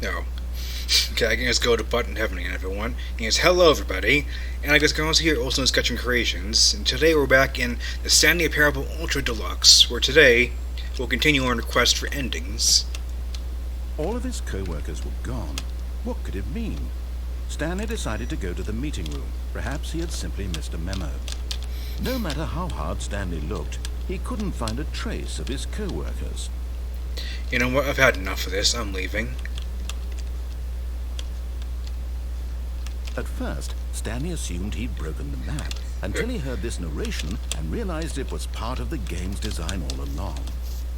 No. Okay, I can just go to button heaven again, everyone. And it's hello, everybody. And I guess can also here also in Sketching Creations. And today we're back in the Stanley Parable Ultra Deluxe, where today we'll continue on request for endings. All of his co-workers were gone. What could it mean? Stanley decided to go to the meeting room. Perhaps he had simply missed a memo. No matter how hard Stanley looked, he couldn't find a trace of his co-workers. You know what? I've had enough of this. I'm leaving. At first, Stanley assumed he'd broken the map, until he heard this narration and realized it was part of the game's design all along.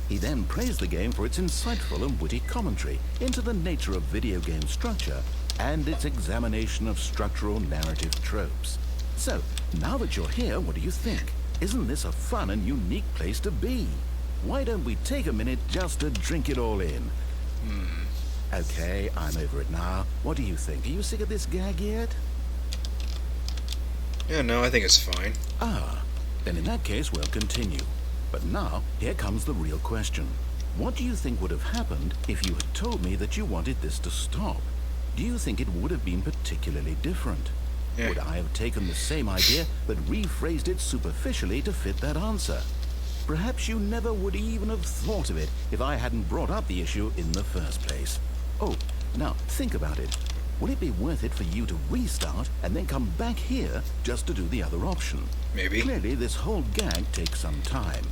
He then praised the game for its insightful and witty commentary into the nature of video game structure and its examination of structural narrative tropes. So, now that you're here, what do you think? Isn't this a fun and unique place to be? Why don't we take a minute just to drink it all in? Okay, I'm over it now. What do you think? Are you sick of this gag yet? Yeah, no, I think it's fine. Then in that case, we'll continue. But now, here comes the real question. What do you think would have happened if you had told me that you wanted this to stop? Do you think it would have been particularly different? Yeah. Would I have taken the same idea but rephrased it superficially to fit that answer? Perhaps you never would even have thought of it if I hadn't brought up the issue in the first place. Oh, now think about it. Will it be worth it for you to restart and then come back here just to do the other option? Maybe. Clearly, this whole gag takes some time.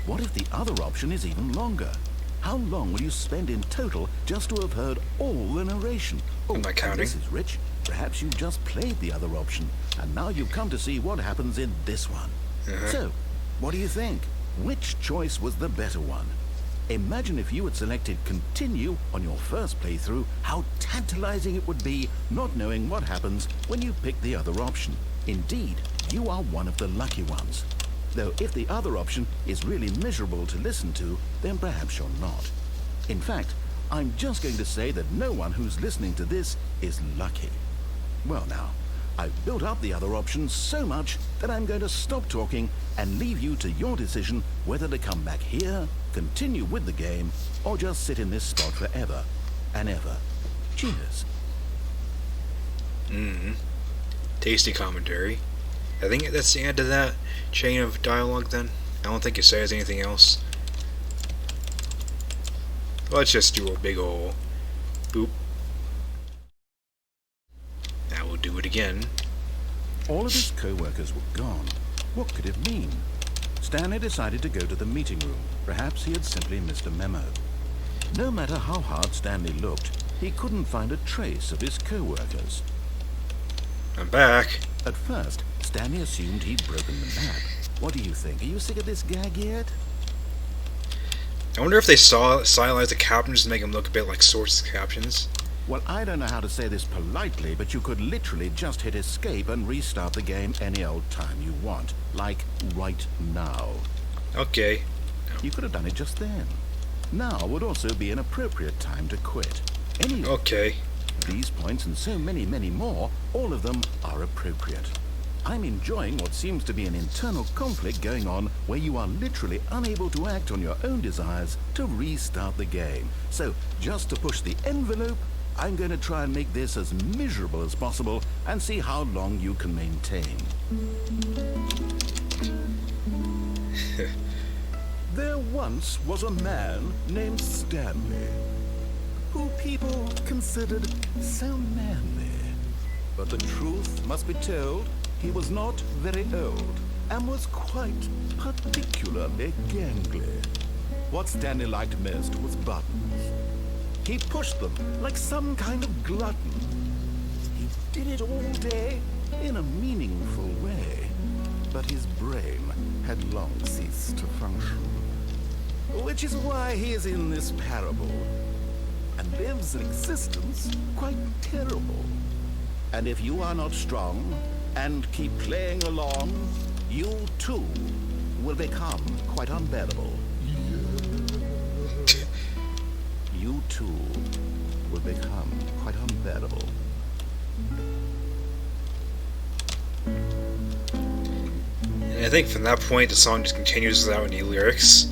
What if the other option is even longer? How long will you spend in total just to have heard all the narration? Oh, Am I counting? this is rich. Perhaps you just played the other option, and now you've come to see what happens in this one. So, what do you think? Which choice was the better one? Imagine if you had selected continue on your first playthrough, how tantalizing it would be not knowing what happens when you pick the other option. Indeed, you are one of the lucky ones. Though if the other option is really miserable to listen to, then perhaps you're not. In fact, I'm just going to say that no one who's listening to this is lucky. Well now, I've built up the other option so much that I'm going to stop talking and leave you to your decision whether to come back here, continue with the game, or just sit in this spot forever and ever. Cheers. Tasty commentary. I think that's the end of that chain of dialogue then. I don't think it says anything else. Let's just do a big ol' boop. Now we'll do it again. All of his co-workers were gone. What could it mean? Stanley decided to go to the meeting room. Perhaps he had simply missed a memo. No matter how hard Stanley looked, he couldn't find a trace of his co-workers. I'm back. At first, Stanley assumed he'd broken the map. What do you think? Are you sick of this gag yet? I wonder if they stylize the captions to make them look a bit like source captions. Well, I don't know how to say this politely, but you could literally just hit escape and restart the game any old time you want. Like right now. Okay. You could have done it just then. Now would also be an appropriate time to quit. Any Okay. These points and so many, many more, all of them are appropriate. I'm enjoying what seems to be an internal conflict going on where you are literally unable to act on your own desires to restart the game. So, just to push the envelope, I'm going to try and make this as miserable as possible and see how long you can maintain. There once was a man named Stanley, who people considered so manly. But the truth must be told, he was not very old, and was quite particularly gangly. What Stanley liked most was buttons. He pushed them like some kind of glutton. He did it all day in a meaningful way, but his brain had long ceased to function. Which is why he is in this parable, and lives an existence quite terrible. And if you are not strong and keep playing along, you too will become quite unbearable. You too will become quite unbearable. And I think from that point the song just continues without any lyrics.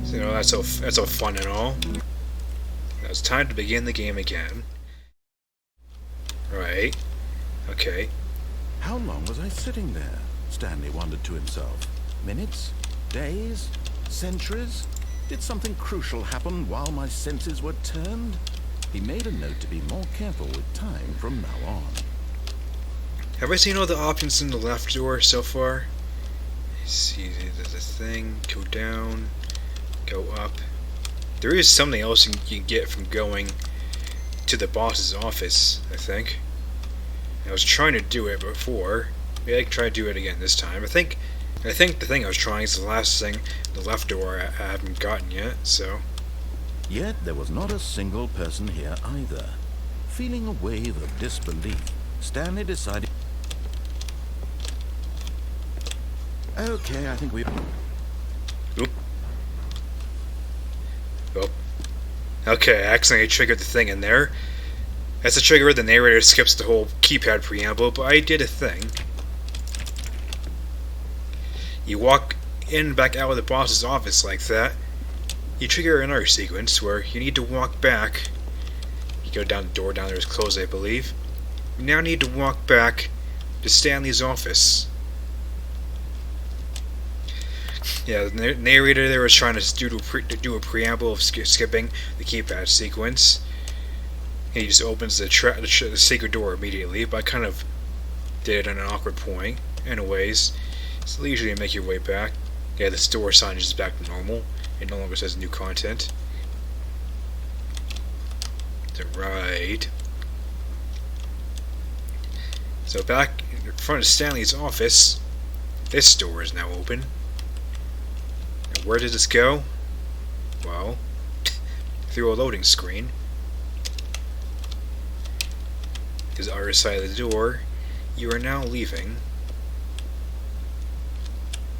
So, you know, that's so fun and all. Now it's time to begin the game again. Right. Okay. How long was I sitting there? Stanley wondered to himself. Minutes? Days? Centuries? Did something crucial happen while my senses were turned? He made a note to be more careful with time from now on. Have I seen all the options in the left door so far? Let's see, there's a thing. Go down. Go up. There is something else you can get from going to the boss's office, I think. I was trying to do it before. Maybe I can try to do it again this time. I think the thing I was trying is the last thing, the left door I haven't gotten yet, so... Yet there was not a single person here either. Feeling a wave of disbelief, Stanley decided... Okay, I think we... Oop. Oh. Okay, I accidentally triggered the thing in there. As a trigger, the narrator skips the whole keypad preamble, but I did a thing. You walk in and back out of the boss's office like that. You trigger another sequence where you need to walk back. You go down the door, down there is closed, I believe. You now need to walk back to Stanley's office. Yeah, the narrator there was trying to do a preamble of skipping the keypad sequence. He just opens the secret door immediately, but I kind of did it at an awkward point. Anyways, it's usually make your way back. Yeah, this door sign is back to normal. It no longer says new content. To right. So back in front of Stanley's office, this door is now open. And where did this go? Well, through a loading screen. Because the other side of the door, you are now leaving.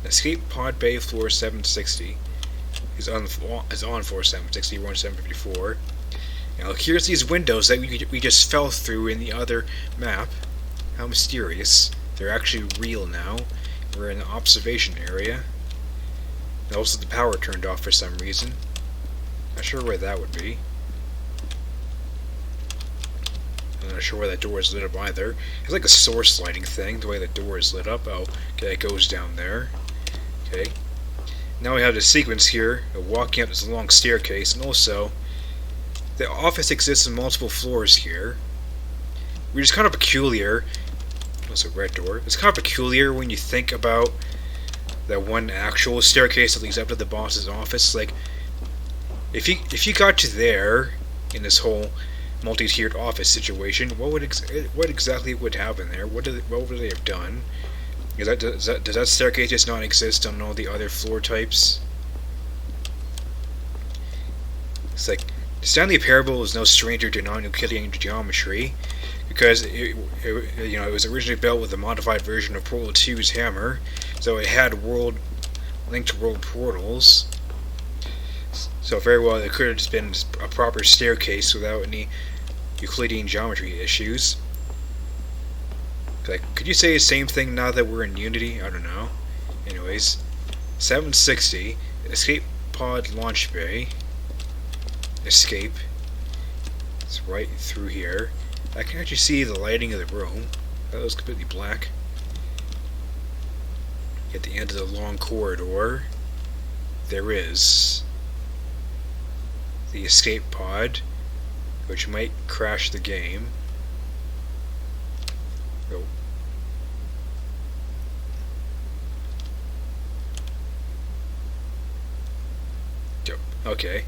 Escape pod bay floor 760 is on floor 760. We're on 754. Now here's these windows that we just fell through in the other map. How mysterious. They're actually real now. We're in the observation area. And also the power turned off for some reason. Not sure where that would be. I'm not sure why that door is lit up either. It's like a source lighting thing, the way the door is lit up. Oh, okay, it goes down there. Okay. Now we have the sequence here of walking up this long staircase, and also the office exists in multiple floors here, which is kind of peculiar. That's a red door. It's kind of peculiar when you think about that one actual staircase that leads up to the boss's office. Like, if you got to there in this whole multi-tiered office situation, what exactly would happen there? What would they have done? Does that staircase just not exist on all the other floor types? It's like Stanley Parable is no stranger to non-Euclidean geometry, because it was originally built with a modified version of Portal 2's hammer, so it had linked world portals. So very well, it could have just been a proper staircase without any Euclidean geometry issues. Like, could you say the same thing now that we're in Unity? I don't know. Anyways, 760, escape pod launch bay. Escape. It's right through here. I can actually see the lighting of the room. That was completely black. At the end of the long corridor, there is the escape pod, which might crash the game. Oh. Okay.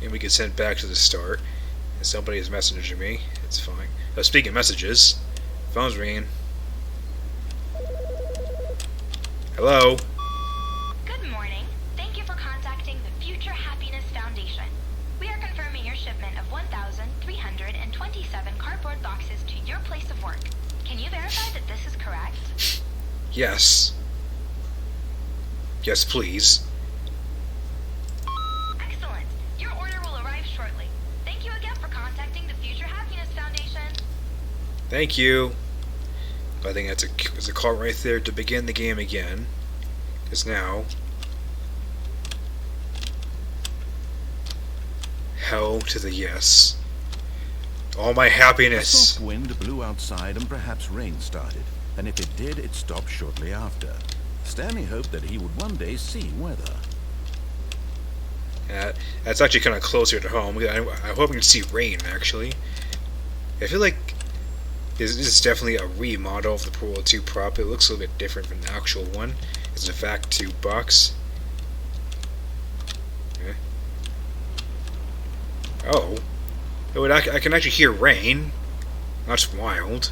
And we get sent back to the start. And somebody is messaging me. It's fine. Speaking of messages, phone's ringing. Hello? Good morning. Thank you for contacting the Future Happiness Foundation. We are confirming your shipment of 1,327 cardboard boxes to your place of work. Can you verify that this is correct? Yes. Yes, please. Excellent. Your order will arrive shortly. Thank you again for contacting the Future Happiness Foundation. Thank you. I think that's a call right there to begin the game again. Because now... hell to the yes. All my A happiness. soft wind blew outside and perhaps rain started, and if it did, it stopped shortly after. Stanley hoped that he would one day see weather. Yeah, that's actually kind of closer to home. I'm hoping to see rain, actually. I feel like this is definitely a remodel of the World War II prop. It looks a little bit different from the actual one. It's a vac tube box. Okay. Oh. I can actually hear rain. That's wild.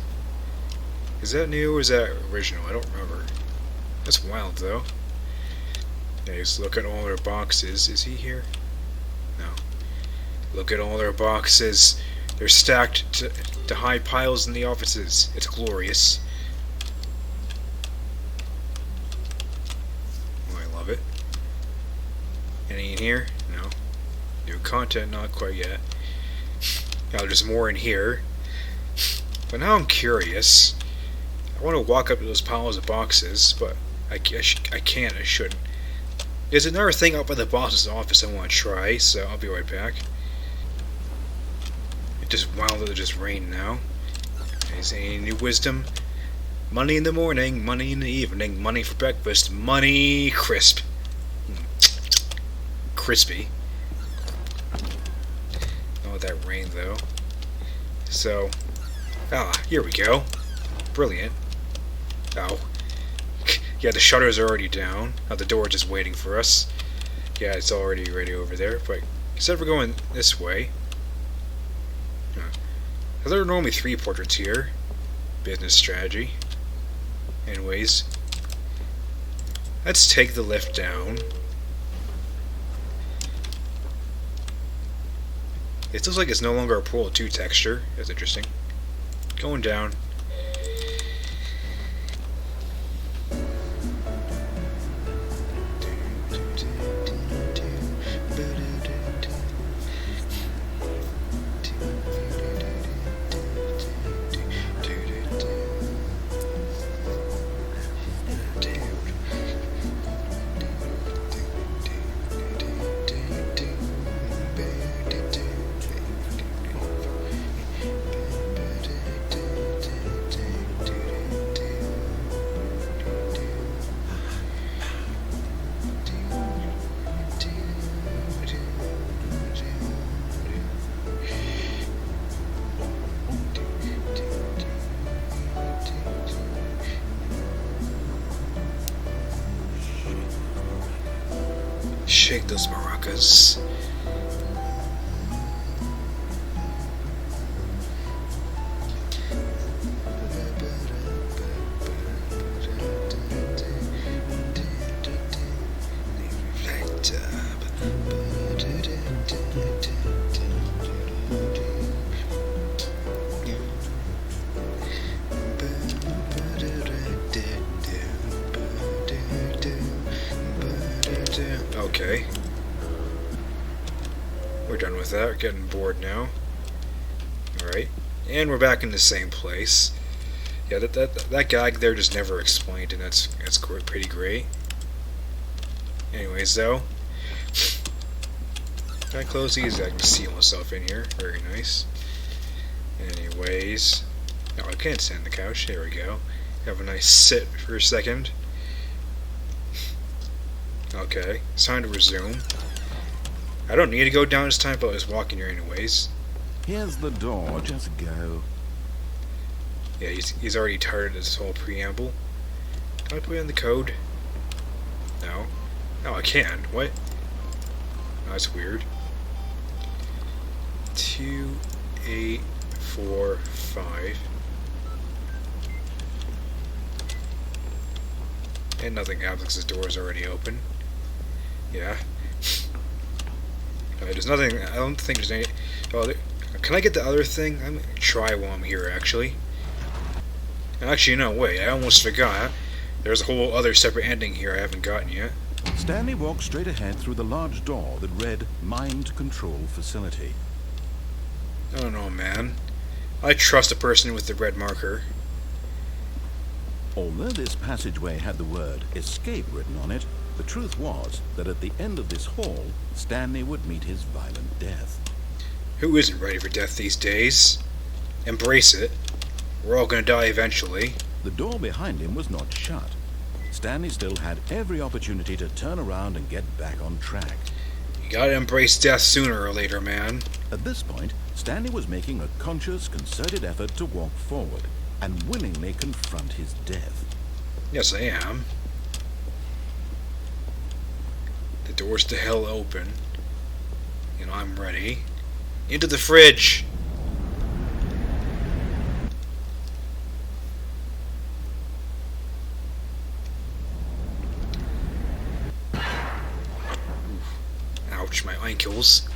Is that new or is that original? I don't remember. That's wild, though. Yeah, just look at all their boxes. Is he here? No. Look at all their boxes. They're stacked to high piles in the offices. It's glorious. Oh, I love it. Any in here? No. New content? Not quite yet. Now there's more in here. But now I'm curious. I want to walk up to those piles of boxes, but I can't. I shouldn't. There's another thing up by the boss's office I want to try, so I'll be right back. It just wild that it just rained now. Is any new wisdom? Money in the morning, money in the evening, money for breakfast, money crisp. Crispy. Oh, that rain though. So, here we go. Brilliant. Oh. Yeah, the shutters are already down. Now the door is just waiting for us. Yeah, it's already ready over there. But instead of going this way, there are normally 3 portraits here. Business strategy. Anyways, let's take the lift down. It looks like it's no longer a World 2 texture. That's interesting. Going down. Shake those maracas. Okay. We're done with that. We're getting bored now. Alright. And we're back in the same place. Yeah, that gag there just never explained, and that's pretty great. Anyways, though. If I close these, I can seal myself in here. Very nice. Anyways. No, I can't stand the couch. There we go. Have a nice sit for a second. Okay, it's time to resume. I don't need to go down this time, but I was walking here anyways. Here's the door, just go. Yeah, he's already tired of this whole preamble. Can I put in the code? No. No, I can. What? Oh, that's weird. 2845. And nothing happens because the door is already open. Yeah. There's nothing. I don't think there's any. Oh, can I get the other thing? I'm gonna try while I'm here, actually. Actually, no, wait. I almost forgot. There's a whole other separate ending here I haven't gotten yet. Stanley walked straight ahead through the large door that read Mind Control Facility. I don't know, man. I trust the person with the red marker. Although this passageway had the word escape written on it, the truth was that at the end of this hall, Stanley would meet his violent death. Who isn't ready for death these days? Embrace it. We're all gonna die eventually. The door behind him was not shut. Stanley still had every opportunity to turn around and get back on track. You gotta embrace death sooner or later, man. At this point, Stanley was making a conscious, concerted effort to walk forward and willingly confront his death. Yes, I am. The door's to hell open. And I'm ready. Into the fridge! Ouch, my ankles.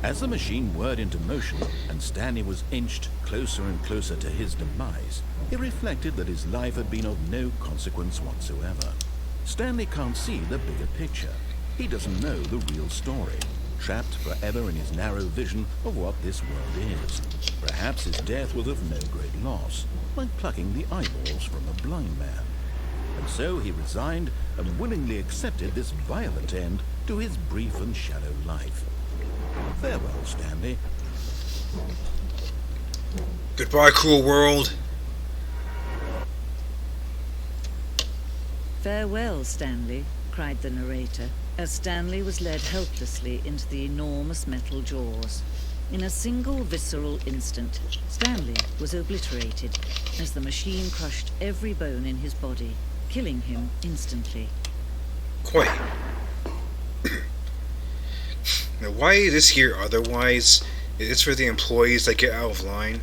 As the machine whirred into motion and Stanley was inched closer and closer to his demise, he reflected that his life had been of no consequence whatsoever. Stanley can't see the bigger picture. He doesn't know the real story, trapped forever in his narrow vision of what this world is. Perhaps his death was of no great loss, like plucking the eyeballs from a blind man. And so he resigned and willingly accepted this violent end to his brief and shallow life. Farewell, Stanley. Goodbye, cruel world. Farewell, Stanley, cried the narrator, as Stanley was led helplessly into the enormous metal jaws. In a single visceral instant, Stanley was obliterated as the machine crushed every bone in his body, killing him instantly. Quite. Now, why is this here otherwise? Is this for the employees that get out of line?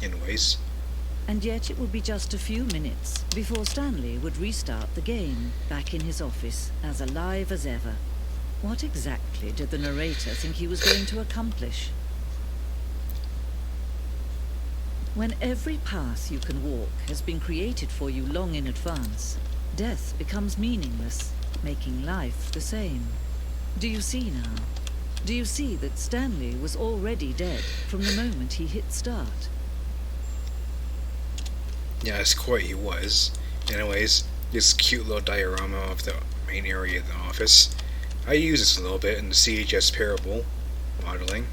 Anyways. And yet it would be just a few minutes before Stanley would restart the game, back in his office, as alive as ever. What exactly did the narrator think he was going to accomplish? When every path you can walk has been created for you long in advance, death becomes meaningless, making life the same. Do you see now? Do you see that Stanley was already dead from the moment he hit start? Yes, quite he was. Anyways, this cute little diorama of the main area of the office. I use this a little bit in the CHS parable modeling.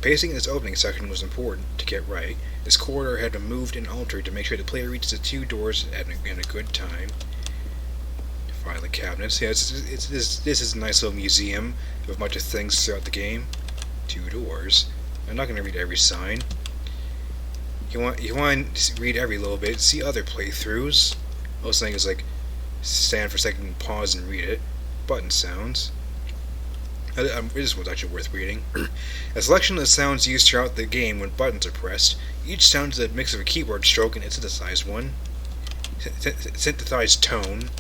Pacing in this opening section was important to get right. This corridor had been moved and altered to make sure the player reaches the two doors in a good time. Filing cabinets. Yeah, this is a nice little museum of a bunch of things throughout the game. Two doors. I'm not going to read every sign. You want to read every little bit, see other playthroughs. Most things like stand for a second, pause and read it. Button sounds. This one's actually worth reading. A selection of the sounds used throughout the game when buttons are pressed. Each sound is a mix of a keyboard stroke and a synthesized one. Synthesized tone.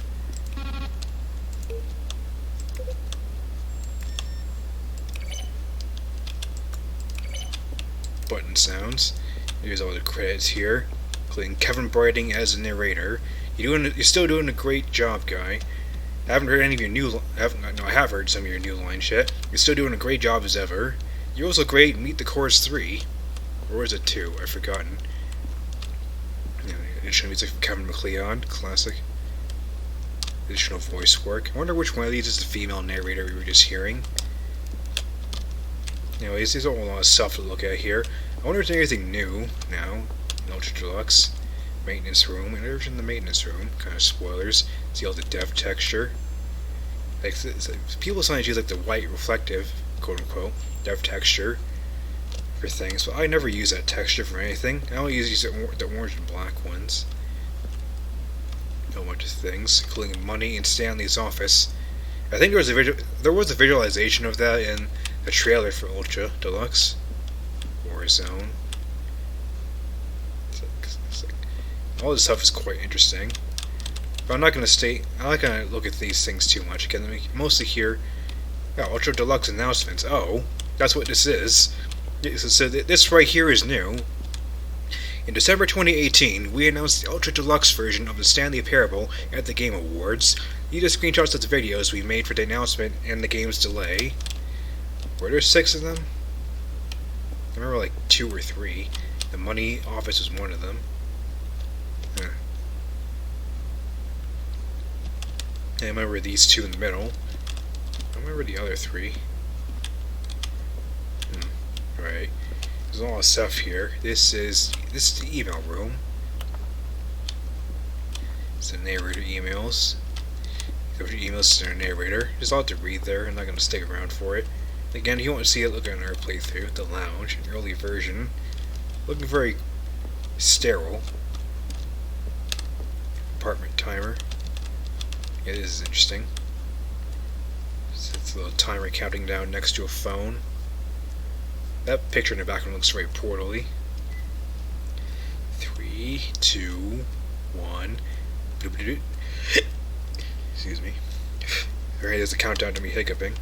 Button sounds. Here's all the credits here, including Kevin Brighting as the narrator. You're still doing a great job, guy. I haven't heard any of your new. I have heard some of your new lines yet. You're still doing a great job as ever. You're also great in Meet the Chorus 3, or is it 2? I've forgotten. Additional music from Kevin MacLeod, classic. Additional voice work. I wonder which one of these is the female narrator we were just hearing. Anyways, there's a whole lot of stuff to look at here. I wonder if there's anything new now in Ultra Deluxe. Maintenance room, and there's in the maintenance room. Kind of spoilers. See all the dev texture. Like people sometimes use like the white reflective, quote unquote, dev texture for things, but I never use that texture for anything. I only use the orange and black ones. A bunch of things, including money in Stanley's office. I think there was a visualization of that in the trailer for Ultra Deluxe. Warzone. All this stuff is quite interesting. But I'm not going to look at these things too much. Again, let me mostly hear Ultra Deluxe announcements. Oh, that's what this is. So this right here is new. In December 2018, we announced the Ultra Deluxe version of the Stanley Parable at the Game Awards. These are screenshots of the videos we made for the announcement and the game's delay. Were there 6 of them? I remember like 2 or 3. The money office was one of them. I remember these 2 in the middle. remember the other three. Right. There's a lot of stuff here. This is the email room. It's the narrator emails. Go to emails to the narrator. There's a lot to read there. I'm not going to stick around for it. Again, if you want to see it, look at our playthrough. The lounge, an early version. Looking very sterile. Apartment timer. Yeah, this is interesting. It's a little timer counting down next to a phone. That picture in the background looks very portally. 3, 2, 1. Excuse me. Alright, there's a countdown to me hiccuping.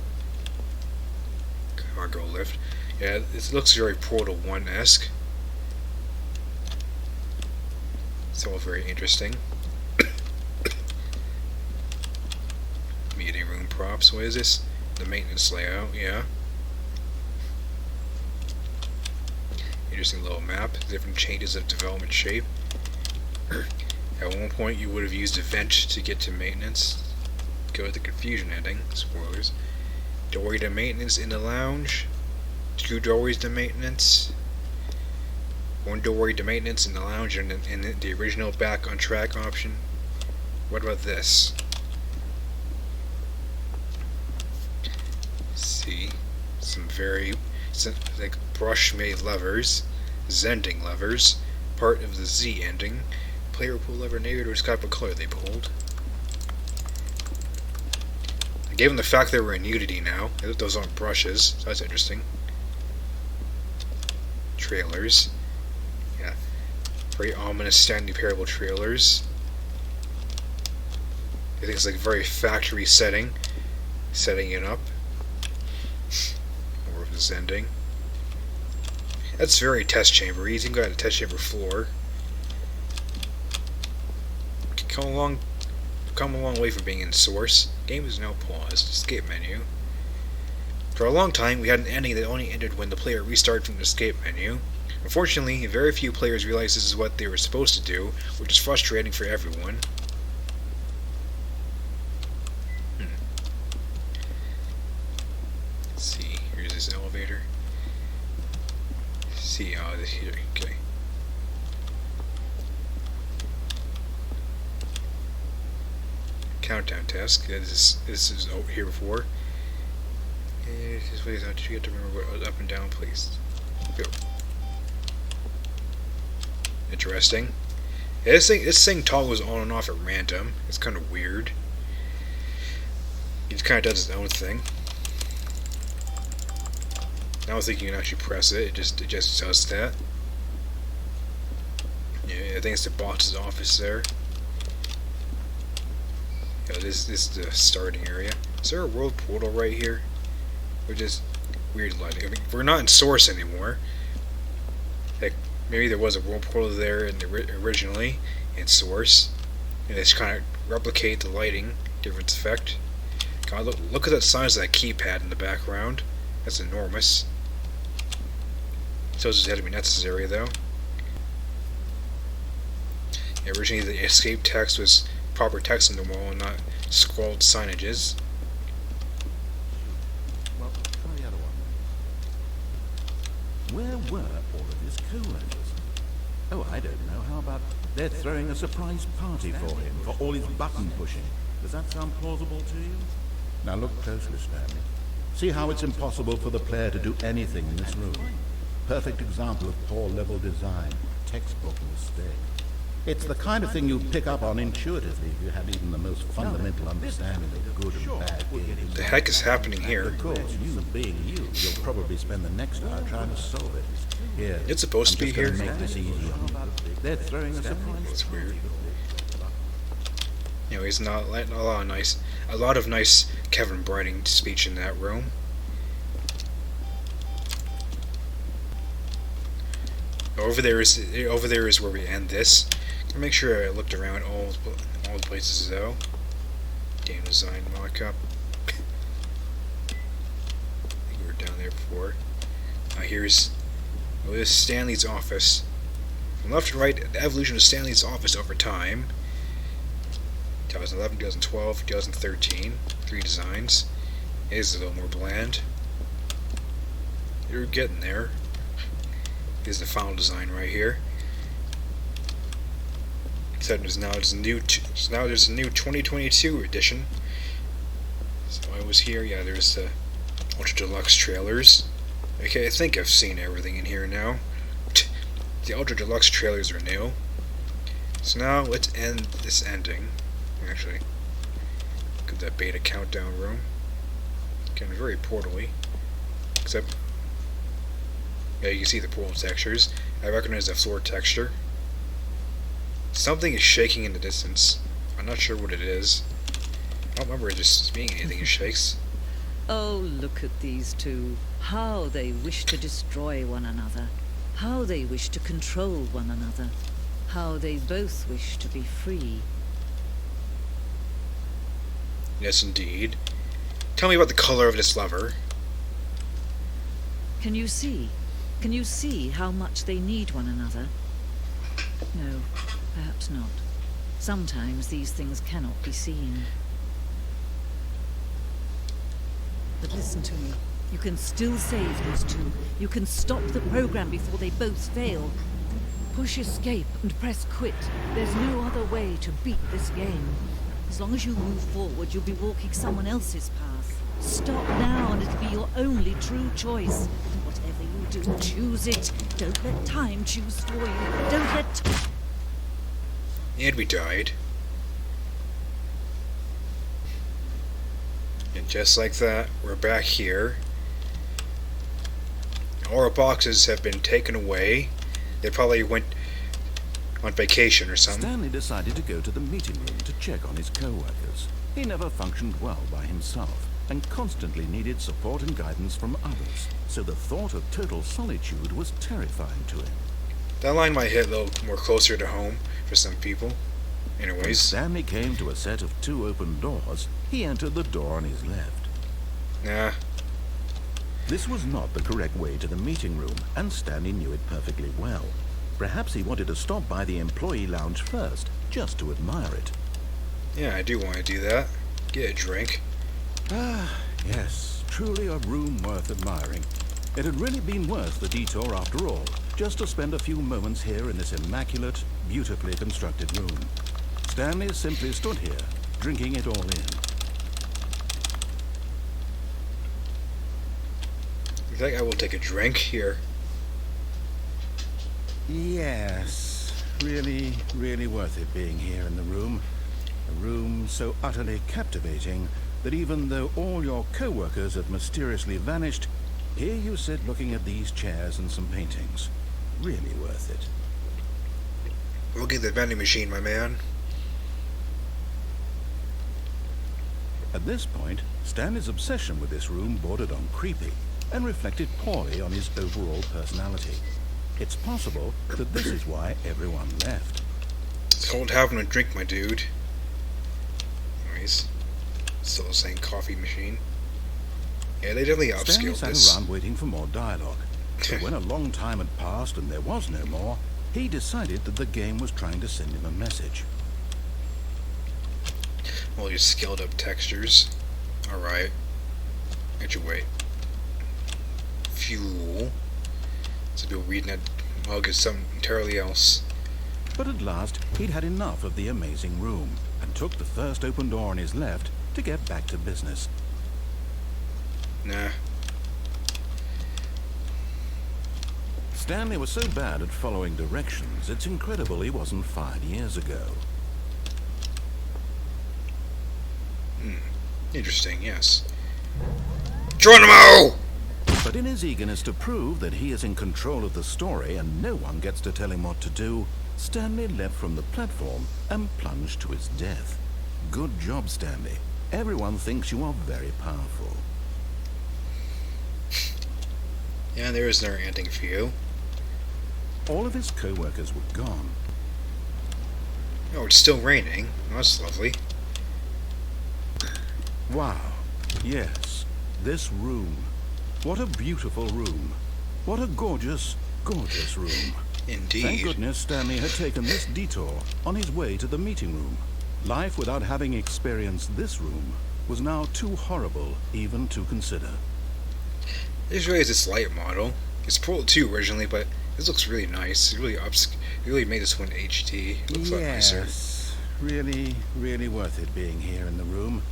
Cargo lift. Yeah, it looks very Portal 1-esque. It's all very interesting. Meeting room props. What is this? The maintenance layout, yeah. Interesting little map. Different changes of development shape. At one point you would have used a vent to get to maintenance. Go with the confusion ending. Spoilers. Doorway to maintenance in the lounge. 2 doorways to maintenance. 1 doorway to maintenance in the lounge and the original back on track option. What about this? See, some like brush-made levers, Zending levers, part of the Z ending. Player will pull lever, narrator describe what color they pulled. Given the fact that we're in Unity now, those aren't brushes, so that's interesting. Trailers. Yeah. Very ominous Stanley Parable trailers. I think it's like very factory setting it up. More of this ending. That's very test chamber. He's even got a test chamber floor. Come a long way from being in source. Game is now paused. Escape menu. For a long time, we had an ending that only ended when the player restarted from the escape menu. Unfortunately, very few players realized this is what they were supposed to do, which is frustrating for everyone. Let's see. Here's this elevator. See, this here. Okay. Countdown task. This is over here before. This way out. You get to remember what up and down, please. Go. Interesting. Yeah, this thing toggles on and off at random. It's kind of weird. He just kind of does his own thing. I don't think you can actually press it. It just does that. Yeah, I think it's the boss's office there. Yeah, this is the starting area. Is there a world portal right here? Or just weird lighting? I mean, we're not in source anymore. Like, maybe there was a world portal there originally in source. And they just kind of replicate the lighting, different effect. God, look at that size of that keypad in the background. That's enormous. So it's had to be necessary, though. Yeah, originally, the escape text was proper text on the wall and not scrawled signages. Well, try the other one. Where were all of his co-workers? Oh, I don't know. How about they're throwing a surprise party for him for all his button pushing? Does that sound plausible to you? Now look closely, Stanley. See how it's impossible for the player to do anything in this room. Perfect example of poor level design. Textbook mistake. It's the kind of thing you'd pick up on intuitively if you had even the most fundamental understanding of good and bad gaming. The heck is happening here? Of course, you being you'll probably spend the next hour trying to solve it. Here, It's supposed to be here. make this easy on you. They're throwing a surprise. It's weird. Anyways, a lot of nice Kevin Brighting speech in that room. Over there is where we end this. I'll make sure I looked around all the places though. Game design mock-up. I think we were down there before. This is Stanley's office. From left to right, the evolution of Stanley's office over time. 2011, 2012, 2013. 3 designs. It is a little more bland. You're getting there. Here's the final design right here. Except there's now there's a new 2022 edition. So I was here. Yeah, there's the Ultra Deluxe trailers. Okay, I think I've seen everything in here now. The Ultra Deluxe trailers are new. So now let's end this ending. Actually, look at that beta countdown room. Kind of very portally. Except, yeah, you can see the portal textures. I recognize the floor texture. Something is shaking in the distance. I'm not sure what it is. I don't remember it just being anything that shakes. Oh, look at these two. How they wish to destroy one another. How they wish to control one another. How they both wish to be free. Yes, indeed. Tell me about the color of this lever. Can you see? Can you see how much they need one another? No, perhaps not. Sometimes these things cannot be seen. But listen to me. You can still save these two. You can stop the program before they both fail. Push escape and press quit. There's no other way to beat this game. As long as you move forward, you'll be walking someone else's path. Stop now and it'll be your only true choice. Whatever you do, choose it. Don't let time choose for you. Don't let... And we died. And just like that, we're back here. All our boxes have been taken away. They probably went on vacation or something. Stanley decided to go to the meeting room to check on his co-workers. He never functioned well by himself and constantly needed support and guidance from others, so the thought of total solitude was terrifying to him. That line might hit a little more closer to home for some people. When Anyways. Stanley came to a set of 2 open doors, he entered the door on his left. Nah. This was not the correct way to the meeting room, and Stanley knew it perfectly well. Perhaps he wanted to stop by the employee lounge first, just to admire it. Yeah, I do want to do that. Get a drink. Ah, yes, truly a room worth admiring. It had really been worth the detour after all, just to spend a few moments here in this immaculate, beautifully constructed room. Stanley simply stood here, drinking it all in. I think I will take a drink here. Yes, really, really worth it being here in the room. A room so utterly captivating that even though all your co-workers had mysteriously vanished, here you sit looking at these chairs and some paintings. Really worth it. Look at the vending machine, my man. At this point, Stanley's obsession with this room bordered on creepy and reflected poorly on his overall personality. It's possible that this is why everyone left. It's called having a drink, my dude. Anyways, still the same coffee machine. Yeah, they definitely Stanley upscaled sat this. around waiting for more dialogue. But when a long time had passed and there was no more, he decided that the game was trying to send him a message. Well, you scaled up textures. Alright. Get your wait. Fuel. So people reading that mug is something entirely else. But at last, he'd had enough of the amazing room and took the first open door on his left to get back to business. Nah. Stanley was so bad at following directions, it's incredible he wasn't fired years ago. Interesting, yes. Geronimo! But in his eagerness to prove that he is in control of the story and no one gets to tell him what to do, Stanley leapt from the platform and plunged to his death. Good job, Stanley. Everyone thinks you are very powerful. Yeah, there is no ending for you. All of his co-workers were gone. Oh, it's still raining. Oh, that's lovely. Wow. Yes, this room. What a beautiful room. What a gorgeous, gorgeous room. Indeed. Thank goodness Stanley had taken this detour on his way to the meeting room. Life without having experienced this room was now too horrible even to consider. This really is its light model. It's Pro 2 originally, but this looks really nice. It really made this one HD. It looks a lot nicer. Yes, really worth it being here in the room.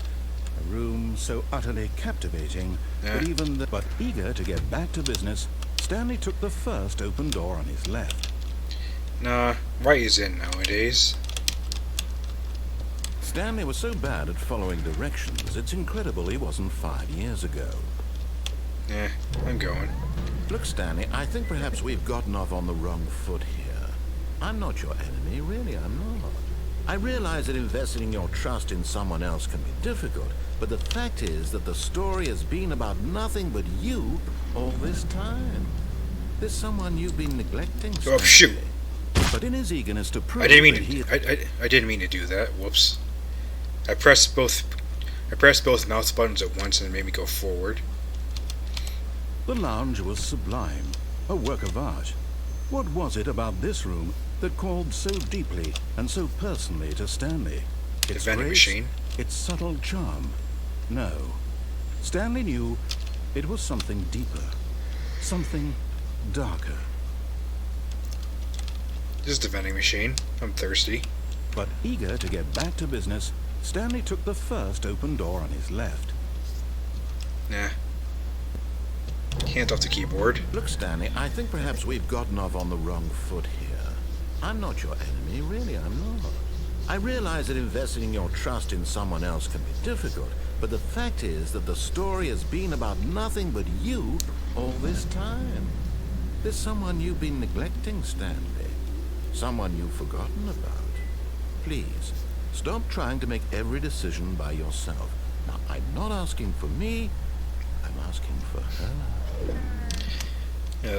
A room so utterly captivating that but eager to get back to business, Stanley took the first open door on his left. Nah, right is in nowadays. Stanley was so bad at following directions, it's incredible he wasn't 5 years ago. I'm going. Look, Stanley, I think perhaps we've gotten off on the wrong foot here. I'm not your enemy, really, I'm not. I realize that investing your trust in someone else can be difficult, but the fact is that the story has been about nothing but you all this time. There's someone you've been neglecting, Stanley. Oh, shoot! But in his eagerness to prove I didn't mean to do that. Whoops. I pressed both mouse buttons at once and it made me go forward. The lounge was sublime, a work of art. What was it about this room that called so deeply and so personally to Stanley? Its vending grace, machine? its subtle charm? No. Stanley knew it was something deeper, something darker. This is the vending machine. I'm thirsty. But eager to get back to business, Stanley took the first open door on his left. Nah. Hand off the keyboard. Look, Stanley, I think perhaps we've gotten off on the wrong foot here. I'm not your enemy, really, I'm not. I realize that investing your trust in someone else can be difficult, but the fact is that the story has been about nothing but you all this time. There's someone you've been neglecting, Stanley. Someone you've forgotten about. Please, stop trying to make every decision by yourself. Now, I'm not asking for me, I'm asking for her.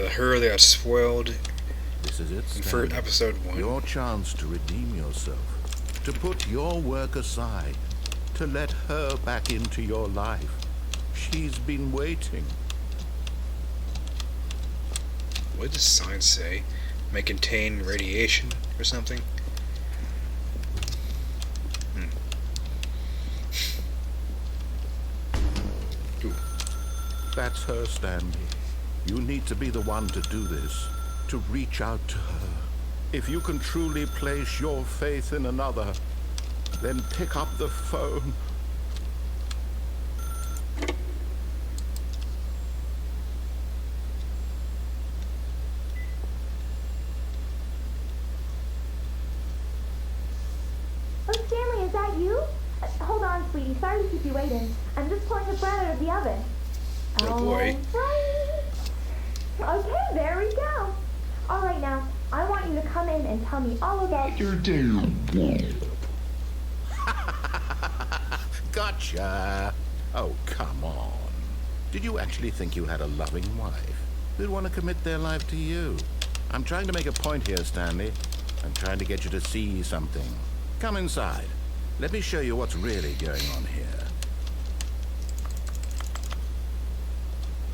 Her that got spoiled This is it, for Stanley. episode 1. Your chance to redeem yourself, to put your work aside, to let her back into your life. She's been waiting. What does the sign say? May contain radiation or something? Ooh. That's her, Stanley. You need to be the one to do this, to reach out to her. If you can truly place your faith in another, then pick up the phone. Oh, Stanley, is that you? Hold on, sweetie. Sorry to keep you waiting. I'm just pulling the bread out of the oven. Oh, boy. Right. Okay, there we go. All right, now, I want you to come in and tell me all about your day. Gotcha. Oh, come on. Did you actually think you had a loving wife who'd want to commit their life to you? I'm trying to make a point here, Stanley. I'm trying to get you to see something. Come inside. Let me show you what's really going on here.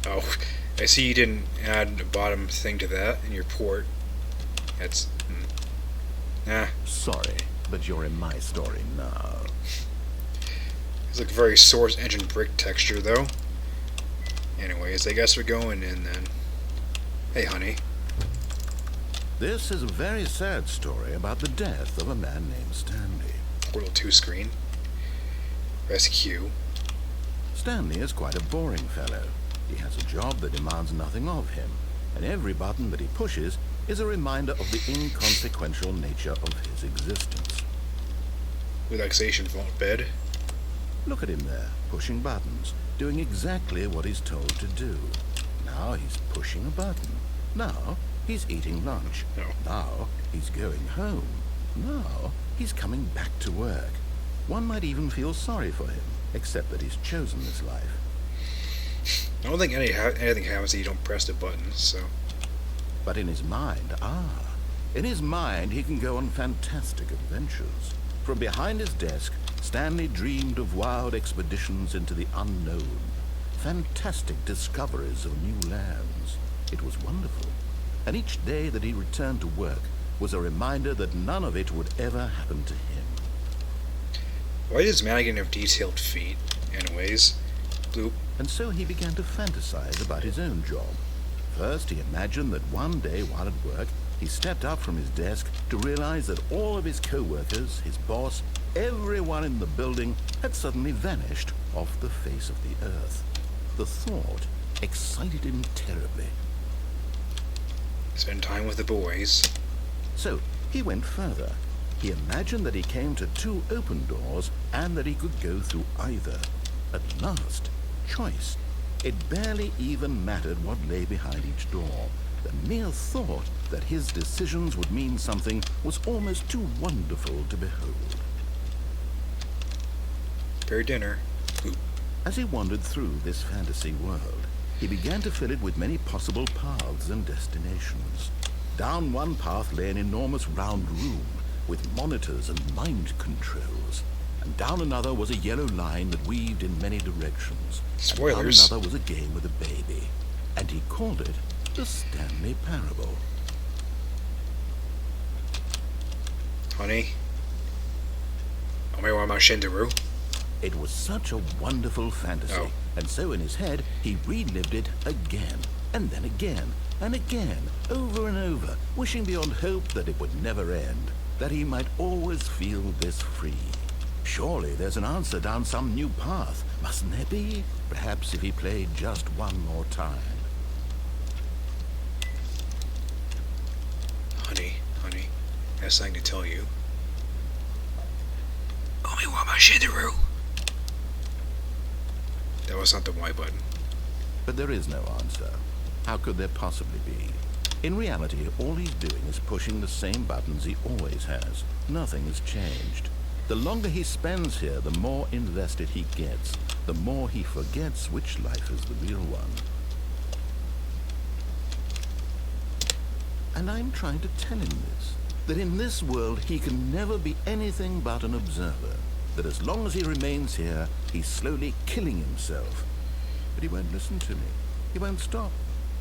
Oh, I see you didn't add a bottom thing to that in your port. That's... Sorry, but you're in my story now. It's like a very Source Engine brick texture, though. Anyways, I guess we're going in then. Hey, honey. This is a very sad story about the death of a man named Stanley. Portal 2 screen. Press Q. Stanley is quite a boring fellow. He has a job that demands nothing of him, and every button that he pushes is a reminder of the inconsequential nature of his existence. Relaxation vault bed. Look at him there, pushing buttons, doing exactly what he's told to do. Now he's pushing a button. Now he's eating lunch. No. Now he's going home. Now he's coming back to work. One might even feel sorry for him, except that he's chosen this life. I don't think anything happens if you don't press the buttons, so... But in his mind, in his mind he can go on fantastic adventures. From behind his desk, Stanley dreamed of wild expeditions into the unknown, fantastic discoveries of new lands. It was wonderful, and each day that he returned to work was a reminder that none of it would ever happen to him. Why does Madigan have detailed feet? Anyways, bloop. And so he began to fantasize about his own job. First, he imagined that one day while at work, he stepped up from his desk to realize that all of his co-workers, his boss, everyone in the building had suddenly vanished off the face of the earth. The thought excited him terribly. Spend time with the boys. So he went further. He imagined that he came to 2 open doors and that he could go through either. At last, choice. It barely even mattered what lay behind each door. The mere thought that his decisions would mean something was almost too wonderful to behold. Prepare dinner. Bloop. As he wandered through this fantasy world, he began to fill it with many possible paths and destinations. Down one path lay an enormous round room with monitors and mind controls. And down another was a yellow line that weaved in many directions. Spoilers. And down another was a game with a baby. And he called it the Stanley Parable. Honey, I want my Shindaru. It was such a wonderful fantasy. Oh. And so in his head, he relived it again, and then again, and again, over and over, wishing beyond hope that it would never end, that he might always feel this free. Surely there's an answer down some new path, mustn't there be? Perhaps if he played just one more time. Honey, I have something to tell you. I want my Shindaru. That was not the Y button. But there is no answer. How could there possibly be? In reality, all he's doing is pushing the same buttons he always has. Nothing has changed. The longer he spends here, the more invested he gets, the more he forgets which life is the real one. And I'm trying to tell him this, that in this world he can never be anything but an observer, that as long as he remains here, he's slowly killing himself. But he won't listen to me. He won't stop.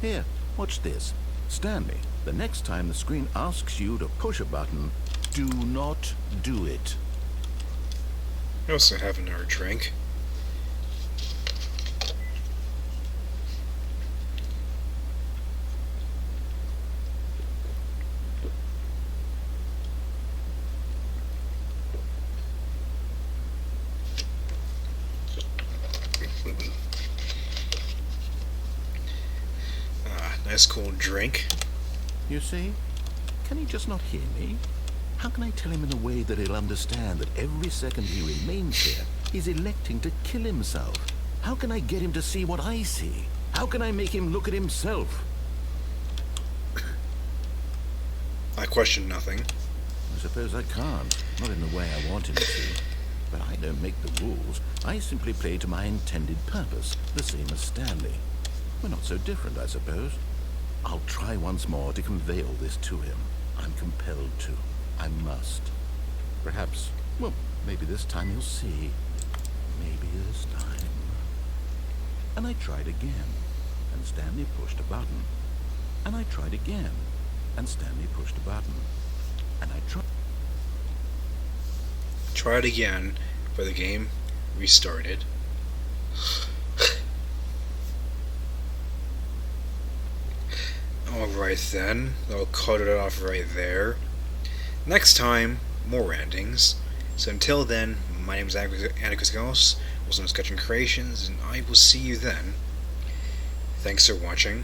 Here, watch this. Stanley, the next time the screen asks you to push a button, do not do it. I also have another drink. Nice cool drink. You see? Can he just not hear me? How can I tell him in a way that he'll understand that every second he remains here, he's electing to kill himself? How can I get him to see what I see? How can I make him look at himself? I question nothing. I suppose I can't. Not in the way I want him to. But I don't make the rules. I simply play to my intended purpose, the same as Stanley. We're not so different, I suppose. I'll try once more to convey all this to him. I'm compelled to. I must. Perhaps, well, maybe this time he'll see. Maybe this time. And I tried again, and Stanley pushed a button. And I tried again, and Stanley pushed a button. And I tried. Tried again, but the game restarted. Alright then, I'll cut it off right there. Next time, more endings. So until then, my name is Atticus Gauss, also known as Sketching Creations, and I will see you then. Thanks for watching.